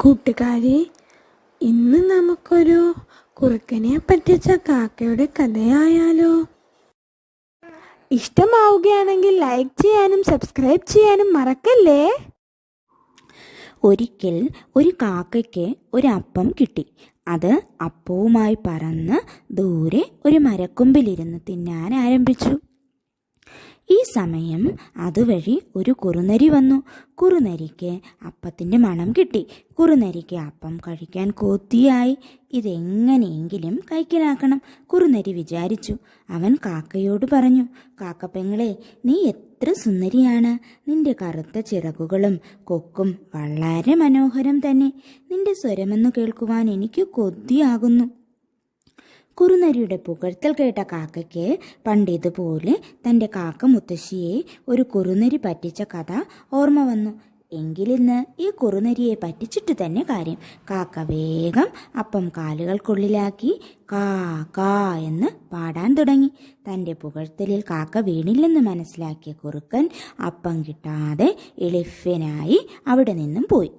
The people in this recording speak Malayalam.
കൂട്ടുകാരെ, ഇന്ന് നമുക്കൊരു കുറുക്കനെ പറ്റിച്ച കാക്കയുടെ കഥയായാലോ? ഇഷ്ടമാവുകയാണെങ്കിൽ ലൈക്ക് ചെയ്യാനും സബ്സ്ക്രൈബ് ചെയ്യാനും മറക്കല്ലേ. ഒരിക്കൽ ഒരു കാക്കയ്ക്ക് ഒരു അപ്പം കിട്ടി. അത് അപ്പവുമായി പറന്ന് ദൂരെ ഒരു മരക്കൊമ്പിലിരുന്ന് തിന്നാൻ ആരംഭിച്ചു. ഈ സമയം അതുവഴി ഒരു കുറുനരി വന്നു. കുറുനരിക്ക് അപ്പത്തിൻ്റെ മണം കിട്ടി. കുറുനരിക്ക് അപ്പം കഴിക്കാൻ കൊതിയായി. ഇതെങ്ങനെയെങ്കിലും കൈക്കലാക്കണം, കുറുനരി വിചാരിച്ചു. അവൻ കാക്കയോട് പറഞ്ഞു, കാക്കപ്പെങ്ങളെ, നീ എത്ര സുന്ദരിയാണ്! നിന്റെ കറുത്ത ചിറകുകളും കൊക്കും വളരെ മനോഹരം തന്നെ. നിന്റെ സ്വരമെന്ന് കേൾക്കുവാൻ എനിക്ക് കൊതിയാകുന്നു. കുറുനരിയുടെ പുകഴ്ത്തൽ കേട്ട കാക്കയ്ക്ക് പണ്ടിതുപോലെ തൻ്റെ കാക്ക മുത്തശ്ശിയെ ഒരു കുറുനരി പറ്റിച്ച കഥ ഓർമ്മ വന്നു. എങ്കിലിന്ന് ഈ കുറുനരിയെ പറ്റിച്ചിട്ട് തന്നെ കാര്യം. കാക്ക വേഗം അപ്പം കാലുകൾക്കുള്ളിലാക്കി കാ കാ എന്ന് പാടാൻ തുടങ്ങി. തൻ്റെ പുകഴ്ത്തലിൽ കാക്ക വീണില്ലെന്ന് മനസ്സിലാക്കിയ കുറുക്കൻ അപ്പം കിട്ടാതെ എളിഫ്യനായി അവിടെ നിന്നും പോയി.